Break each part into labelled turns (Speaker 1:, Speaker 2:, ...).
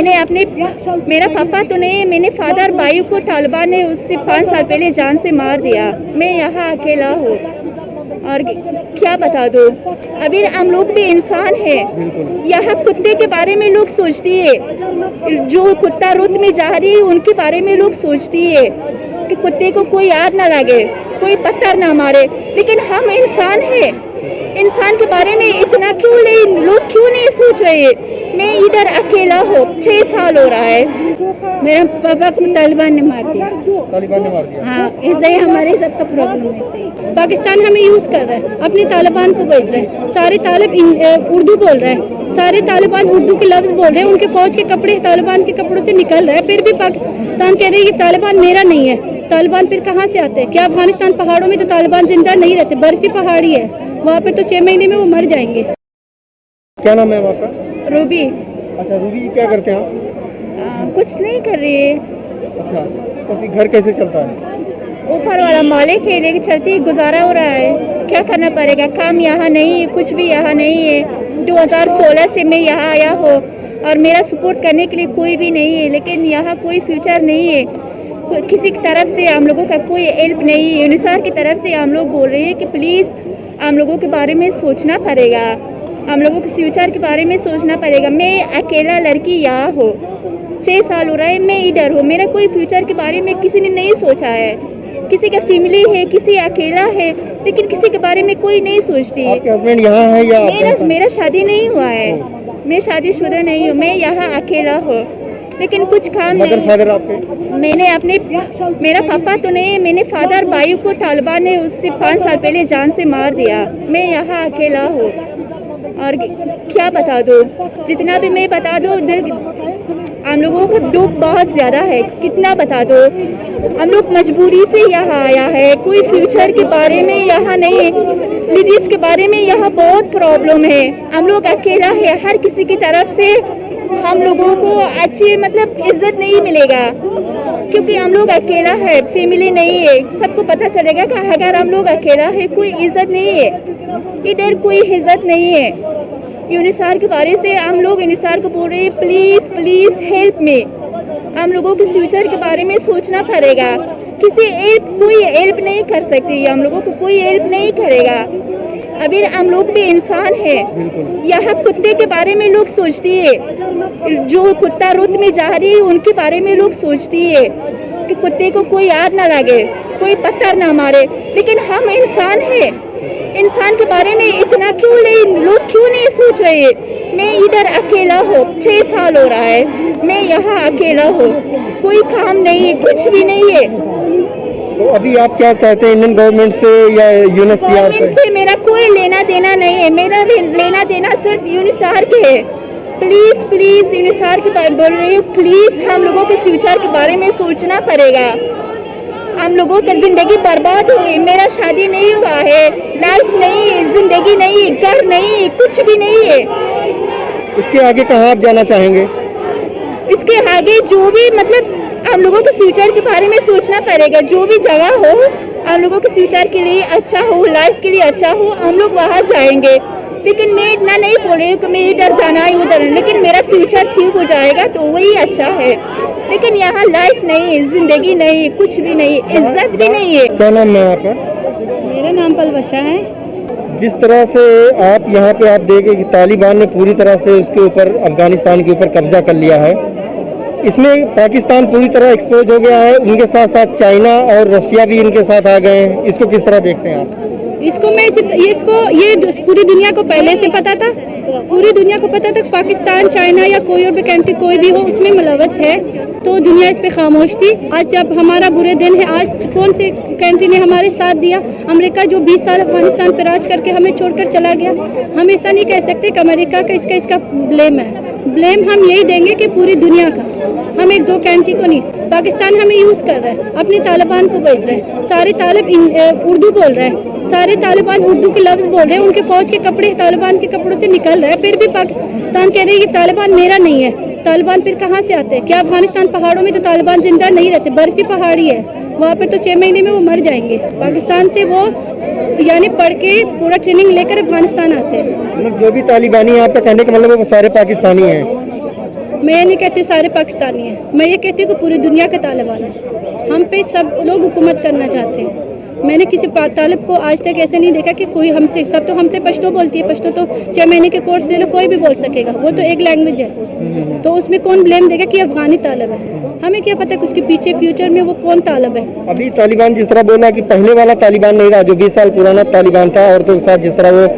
Speaker 1: मेरा पापा तो नहीं, मैंने फादर भाई को तालिबान ने उससे 5 साल पहले जान से मार दिया। मैं यहाँ अकेला हूँ और क्या बता दो। अभी हम लोग भी इंसान हैं। यहाँ कुत्ते के बारे में लोग सोचती है, जो कुत्ता रुत में जा रही है उनके बारे में लोग सोचती है कि कुत्ते को कोई आग ना लगे, कोई पत्थर ना मारे, लेकिन हम इंसान हैं। इंसान के बारे में इतना लोग क्यों नहीं सोच रहे। मैं इधर अकेला हूँ, 6 साल हो रहा है। मेरा पापा को तालिबान ने मार दिया। हाँ, ऐसा ही हमारे सबका प्रॉब्लम है।
Speaker 2: पाकिस्तान हमें यूज कर रहा है, अपने तालिबान को बेच रहा है। सारे तालिब उर्दू बोल रहे हैं, सारे तालिबान उर्दू के लफ्ज बोल रहे हैं। उनके फौज के कपड़े तालिबान के कपड़ों से निकल रहे हैं, फिर भी पाकिस्तान कह रहे हैं कि तालिबान मेरा नहीं है। तालिबान फिर कहाँ से आते हैं? क्या अफगानिस्तान पहाड़ों में तो तालिबान जिंदा नहीं रहते? बर्फी पहाड़ी है, वहाँ पे तो 6 महीने में वो मर जाएंगे।
Speaker 3: क्या नाम है आपका?
Speaker 1: रूबी।
Speaker 3: अच्छा, रूबी क्या करते हैं आप?
Speaker 1: कुछ नहीं कर रही है।
Speaker 3: अच्छा, तो फिर घर कैसे चलता है?
Speaker 1: ऊपर वाला मालिक है, लेके चलती गुजारा हो रहा है। क्या करना पड़ेगा? काम यहाँ नहीं है, कुछ भी यहाँ नहीं है। 2016 से मैं यहाँ आया हूँ और मेरा सपोर्ट करने के लिए कोई भी नहीं है, लेकिन यहाँ कोई फ्यूचर नहीं है। किसी की तरफ से हम लोगों का कोई हेल्प नहीं है। यूनिसेफ की तरफ से हम लोग बोल रहे हैं कि प्लीज़ हम लोगों के बारे में सोचना पड़ेगा, हम लोगों के फ्यूचर के बारे में सोचना पड़ेगा। मैं अकेला लड़की यहाँ हूँ, 6 साल हो रहा है मैं इधर हूँ। मेरा कोई फ्यूचर के बारे में किसी ने नहीं सोचा है। किसी का फैमिली है, किसी अकेला है, लेकिन किसी के बारे में कोई नहीं सोचती है।
Speaker 3: आपके हस्बैंड यहाँ है या
Speaker 1: मेरा शादी नहीं हुआ है, मैं शादीशुदा नहीं हूँ। मैं यहाँ अकेला हूँ, लेकिन कुछ काम नहीं।
Speaker 3: फादर आपके?
Speaker 1: मेरा पापा तो नहीं, मैंने फादर भाई को तालिबान ने उससे 5 साल पहले जान से मार दिया। मैं यहाँ अकेला हूँ और क्या बता दो। जितना भी मैं बता दो, हम लोगों को दुख बहुत ज़्यादा है। कितना बता दो, हम लोग मजबूरी से यहाँ आया है। कोई फ्यूचर के बारे में यहाँ नहीं है, लेडीज़ के बारे में यहाँ बहुत प्रॉब्लम है। हम लोग अकेला है, हर किसी की तरफ से हम लोगों को अच्छी इज्जत नहीं मिलेगा, क्योंकि हम लोग अकेला है, फैमिली नहीं है। सबको पता चलेगा कि अगर हम लोग अकेला है, कोई इज्जत नहीं है, इधर कोई इज्जत नहीं है। यूनिसेफ के बारे से हम लोग यूनिसेफ को बोल रहे हैं, प्लीज़ प्लीज़ हेल्प में। हम लोगों के फ्यूचर के बारे में सोचना पड़ेगा। कोई हेल्प नहीं कर सकती, हम लोगों को कोई हेल्प नहीं करेगा। अभी हम लोग भी इंसान हैं। यहाँ कुत्ते के बारे में लोग सोचती है, जो कुत्ता रुत में जा रही है उनके बारे में लोग सोचती है कि कुत्ते को कोई आग ना लगे, कोई पत्थर ना मारे, लेकिन हम इंसान हैं। इंसान के बारे में इतना लोग क्यों नहीं सोच रहे। मैं इधर अकेला हूँ, 6 साल हो रहा है। मैं यहाँ अकेला हूँ, कोई काम नहीं है, कुछ भी नहीं है।
Speaker 3: तो अभी आप क्या चाहते हैं, इंडियन गवर्नमेंट से या यूनिसेफ
Speaker 1: से? मेरा कोई लेना देना नहीं है, मेरा लेना देना सिर्फ यूनिसेफ के है। प्लीज़ प्लीज़ यूनिसेफ के बारे में बोल रही हूँ, प्लीज़ हम लोगों के फ्यूचर के बारे में सोचना पड़ेगा। हम लोगों की ज़िंदगी बर्बाद हुई। मेरा शादी नहीं हुआ है, लाइफ नहीं है, ज़िंदगी नहीं है, घर नहीं है, कुछ भी नहीं है।
Speaker 3: इसके आगे कहाँ आप जाना चाहेंगे?
Speaker 1: इसके आगे जो भी हम लोगों के फ्यूचर के बारे में सोचना पड़ेगा। जो भी जगह हो, हम लोगों के फ्यूचर के लिए अच्छा हो, लाइफ के लिए अच्छा हो, हम लोग वहाँ जाएंगे। लेकिन मैं इतना नहीं बोल रही हूँ कि मैं इधर जाना है उधर, लेकिन मेरा फ्यूचर ठीक हो जाएगा तो वही अच्छा है। लेकिन यहाँ लाइफ नहीं है, जिंदगी नहीं है, कुछ भी नहीं है, इज्जत भी नहीं है।
Speaker 3: क्या नाम है आपका?
Speaker 2: मेरा नाम पलवशा है।
Speaker 3: जिस तरह से आप यहाँ पे आप देखें कि तालिबान ने पूरी तरह से उसके ऊपर, अफगानिस्तान के ऊपर कब्जा कर लिया है, इसमें पाकिस्तान पूरी तरह एक्सपोज हो गया है। उनके साथ साथ चाइना और रशिया भी इनके साथ आ गए हैं। इसको किस तरह देखते हैं आप?
Speaker 2: ये पूरी दुनिया को पहले से पता था। पूरी दुनिया को पता था पाकिस्तान, चाइना या कोई और भी कंट्री कोई भी हो उसमें मुलव्वस है, तो दुनिया इस पे खामोश थी। आज जब हमारा बुरे दिन है, आज कौन से कंट्री ने हमारे साथ दिया? अमेरिका, जो 20 साल अफगानिस्तान पर राज करके हमें छोड़कर चला गया। हम ऐसा नहीं कह सकते कि अमेरिका का इसका ब्लेम है। ब्लेम हम यही देंगे कि पूरी दुनिया का, हम एक दो कंट्री को नहीं। पाकिस्तान हमें यूज़ कर रहा है, अपने तालिबान को बेच रहे हैं। सारे तालिब उर्दू बोल रहे हैं, सारे तालिबान उर्दू के लफ्ज बोल रहे हैं। उनके फौज के कपड़े तालिबान के कपड़ों से निकल रहे हैं, फिर भी पाकिस्तान कह रहे हैं कि तालिबान मेरा नहीं है। तालिबान फिर कहाँ से आते हैं? क्या अफगानिस्तान पहाड़ों में तो तालिबान जिंदा नहीं रहते? बर्फी पहाड़ी है, वहाँ पे तो 6 महीने में वो मर जाएंगे। पाकिस्तान से वो यानी पढ़ के पूरा ट्रेनिंग लेकर अफगानिस्तान आते हैं।
Speaker 3: मतलब जो भी तालिबानी है, आपका कहने का मतलब वो सारे पाकिस्तानी हैं?
Speaker 2: मैं ये नहीं कहती हूँ सारे पाकिस्तानी हैं, मैं ये कहती हूँ कि पूरी दुनिया का तालिबान है। हम पे सब लोग हुकूमत करना चाहते हैं। मैंने किसी तालिब को आज तक ऐसे नहीं देखा कि कोई हमसे, सब तो हमसे पश्तो बोलती है, पश्तो तो 6 महीने के कोर्स ले लो कोई भी बोल सकेगा, वो तो एक लैंग्वेज है। तो उसमें कौन ब्लेम देगा कि अफगानी तालिब है? हमें क्या पता कि उसके पीछे फ्यूचर में वो कौन तालिब है।
Speaker 3: अभी तालिबान जिस तरह बोला कि पहले वाला तालिबान नहीं रहा, जो 20 साल पुराना तालिबान था, औरतों के साथ जिस तरह वो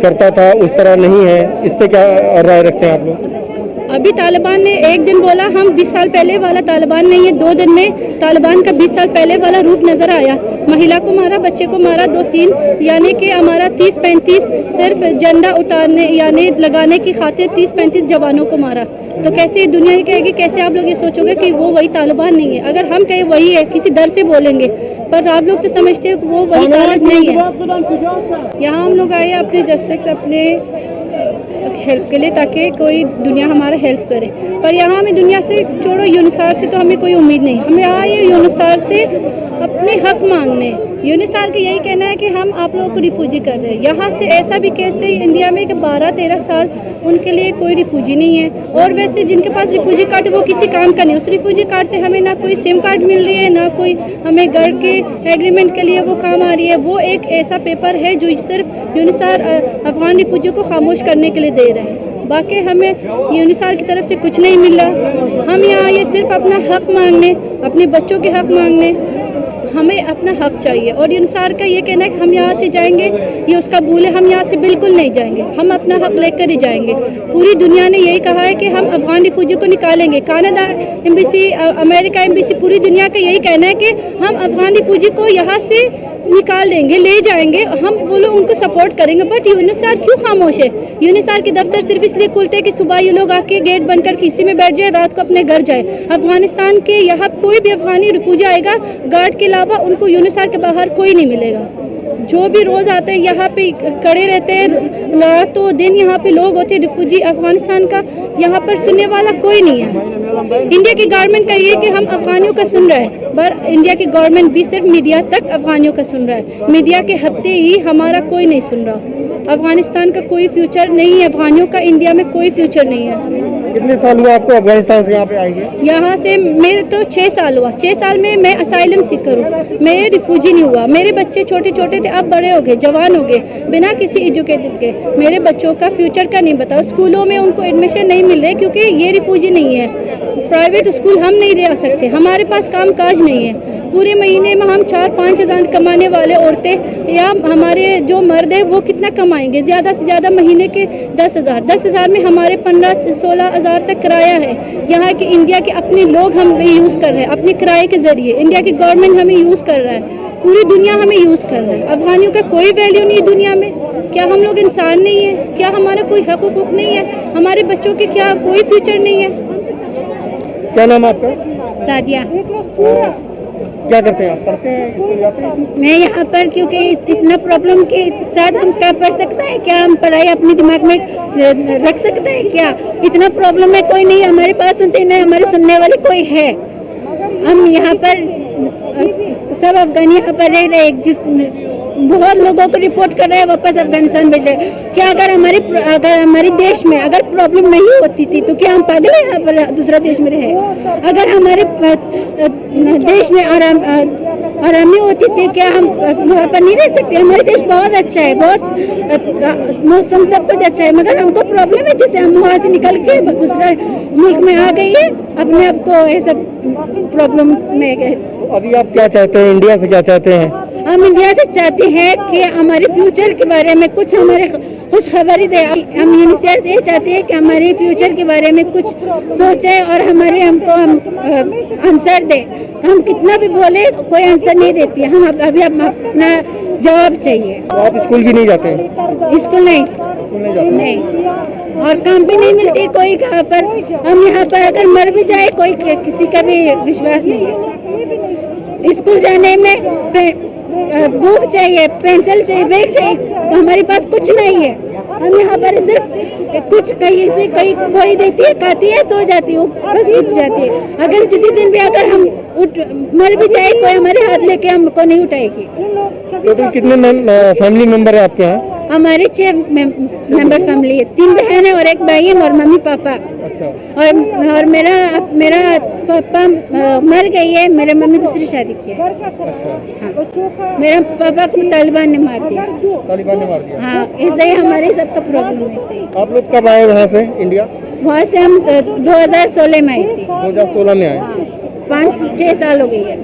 Speaker 3: करता था उस तरह नहीं है, इस पे क्या राय रखते हैं आप लोग?
Speaker 2: अभी तालिबान ने एक दिन बोला हम 20 साल पहले वाला तालिबान नहीं है, 2 दिन में तालिबान का 20 साल पहले वाला रूप नजर आया। महिला को मारा, बच्चे को मारा, 2-3 यानी कि हमारा 30-35 सिर्फ झंडा उतारने यानी लगाने की खातिर 30-35 जवानों को मारा। तो कैसे दुनिया ये कहेगी, कैसे आप लोग ये सोचोगे कि वो वही तालिबान नहीं है? अगर हम कहें वही है किसी डर से बोलेंगे, पर आप लोग तो समझते हो कि वो वही तालिब नहीं है। यहाँ हम लोग आए अपने जस्टिस अपने हेल्प के लिए, ताकि कोई दुनिया हमारा हेल्प करे। पर यहाँ हमें दुनिया से छोड़ो, यूनिसार से तो हमें कोई उम्मीद नहीं। हमें आए यूनिसार से अपने हक मांगने। यूनिसार का यही कहना है कि हम आप लोगों को रिफ्यूजी कर रहे हैं। यहाँ से ऐसा भी कैसे इंडिया में कि 12-13 साल उनके लिए कोई रिफ्यूजी नहीं है, और वैसे जिनके पास रिफ्यूजी कार्ड है वो किसी काम का नहीं। उस रिफ्यूजी कार्ड से हमें ना कोई सिम कार्ड मिल रही है, ना कोई हमें घर के एग्रीमेंट के लिए वो काम आ रही है। वो एक ऐसा पेपर है जो सिर्फ यूनिसार अफगान रिफ्यूजी को खामोश करने के लिए दे रहे हैं। बाकी हमें यूनिसार की तरफ से कुछ नहीं मिल रहा। हम यहाँ ये सिर्फ अपना हक मांगने, अपने बच्चों के हक मांगने, हमें अपना हक चाहिए। और यूनिसार का ये कहना है कि हम यहाँ से जाएंगे, ये उसका भूल है, हम यहाँ से बिल्कुल नहीं जाएंगे, हम अपना हक लेकर ही जाएंगे। पूरी दुनिया ने यही कहा है कि हम अफगान रिफ्यूजी को निकालेंगे। कनाडा एम्बेसी, अमेरिका एम्बेसी, पूरी दुनिया का यही कहना है कि हम अफगान रिफ्यूजी को यहाँ से निकाल देंगे, ले जाएंगे, हम वो लोग उनको सपोर्ट करेंगे। बट यूनिसार क्यों खामोश है? यूनिसार के दफ्तर सिर्फ इसलिए खुलते हैं कि सुबह ये लोग आके गेट बंद कर किसी में बैठ जाए, रात को अपने घर जाए। अफगानिस्तान के यहाँ कोई भी अफगानी रिफ्यूजी आएगा, गार्ड के अलावा उनको यूनिसार के बाहर कोई नहीं मिलेगा। जो भी रोज़ आते हैं यहाँ पे खड़े रहते हैं, रातों दिन यहाँ पे लोग होते हैं रिफ्यूजी अफगानिस्तान का, यहाँ पर सुनने वाला कोई नहीं है। इंडिया की गवर्नमेंट का ये कि हम अफगानियों का सुन रहे हैं, पर इंडिया की गवर्नमेंट भी सिर्फ मीडिया तक अफगानियों का सुन रहा है। मीडिया के हत्ते ही हमारा कोई नहीं सुन रहा। अफगानिस्तान का कोई फ्यूचर नहीं है, अफगानियों का इंडिया में कोई फ्यूचर नहीं है।
Speaker 3: कितने साल हुआ आपको अफगानिस्तान से यहाँ पे आएंगे?
Speaker 2: यहाँ से मेरे तो 6 साल हुआ। 6 साल में मैं असाइलम सीकर हूँ, मैं रिफ्यूजी नहीं हुआ। मेरे बच्चे छोटे छोटे थे, अब बड़े हो गए, जवान हो गए, बिना किसी एजुकेटेड के। मेरे बच्चों का फ्यूचर का नहीं बताओ। स्कूलों में उनको एडमिशन नहीं मिल रहे क्योंकि ये रिफ्यूजी नहीं है। प्राइवेट स्कूल हम नहीं दे सकते, हमारे पास काम काज नहीं है। पूरे महीने में हम 4-5 हज़ार कमाने वाले औरतें या हमारे जो मर्द है वो कितना कमाएंगे? ज़्यादा से ज़्यादा महीने के 10,000। 10,000 में हमारे 15-16 हज़ार तक किराया है। यहाँ के इंडिया के अपने लोग हम यूज़ कर रहे हैं अपने किराए के ज़रिए। इंडिया की गवर्नमेंट हमें यूज़ कर रहा है, पूरी दुनिया हमें यूज़ कर रहा है। अफगानियों का कोई वैल्यू नहीं है दुनिया में। क्या हम लोग इंसान नहीं है? क्या हमारा कोई हक हुकूक नहीं है? हमारे बच्चों के क्या कोई फ्यूचर नहीं है?
Speaker 3: क्या नाम है आपका?
Speaker 4: सादिया।
Speaker 3: क्या करते हैं आप? पढ़ते हैं, स्कूल जाते हैं?
Speaker 4: मैं यहाँ पर क्योंकि इतना प्रॉब्लम के साथ हम क्या पढ़ सकते हैं? क्या हम पढ़ाई अपने दिमाग में रख सकते हैं? क्या इतना प्रॉब्लम है? कोई नहीं हमारे पास सुनते, नहीं हमारे सुनने वाले कोई है। हम यहाँ पर सब अफगानी यहाँ पर रह रहे, जिस बहुत लोगों को रिपोर्ट कर रहे हैं वापस अफगानिस्तान भेज रहे हैं। क्या अगर हमारे देश में अगर प्रॉब्लम नहीं होती थी तो क्या हम पागल हैं यहाँ पर दूसरा देश में रहे? अगर हमारे देश में आरामी होती थी क्या हम वहाँ पर नहीं रह सकते? हमारे देश बहुत अच्छा है, बहुत मौसम सब कुछ अच्छा है, मगर हमको प्रॉब्लम है जिससे हम वहाँ से निकल के दूसरा मुल्क में आ गई है, अपने आप को ऐसा प्रॉब्लम में गए।
Speaker 3: अभी आप क्या चाहते हैं? इंडिया से क्या चाहते हैं?
Speaker 4: हम इंडिया से चाहते हैं कि हमारे फ्यूचर के बारे में कुछ हमारे खुश खबरी दे। हम यूनिसेफ से ये चाहते हैं कि हमारे फ्यूचर के बारे में कुछ सोचे और हमको आंसर दे। हम कितना भी बोले कोई आंसर नहीं देती है। हम अभी अपना जवाब चाहिए।
Speaker 3: तो आप स्कूल भी नहीं जाते हैं?
Speaker 4: स्कूल नहीं, और काम भी नहीं मिलती कोई कहाँ पर। हम यहाँ पर अगर मर भी जाए कोई किसी का भी विश्वास नहीं है। स्कूल जाने में बुक चाहिए, पेंसिल चाहिए, बैग चाहिए, तो हमारे पास कुछ नहीं है। हम यहाँ पर सिर्फ कुछ कहीं से कोई देती है, खाती है, सो जाती है, बस उठ जाती है। अगर किसी दिन भी अगर हम मर भी जाए कोई हमारे हाथ लेके हमको नहीं उठाएगी।
Speaker 3: तो कितने फैमिली मेंबर है आपके यहाँ?
Speaker 4: हमारे 6 मेंबर फैमिली है, 3 बहन है और 1 भाई है और मम्मी पापा।
Speaker 3: अच्छा।
Speaker 4: और मेरा पापा मर गई है, मेरे मम्मी दूसरी शादी की है। हाँ, मेरा पापा को तालिबान ने मार दिया।
Speaker 3: तालिबान ने मार दिया।
Speaker 4: हाँ, ऐसे ही हमारे सबका प्रॉब्लम है। सही,
Speaker 3: आप लोग कब आए वहाँ से इंडिया?
Speaker 4: वहाँ से हम 2016 में आई थी।
Speaker 3: 2016 में आए।
Speaker 4: 5-6 साल हो गई है।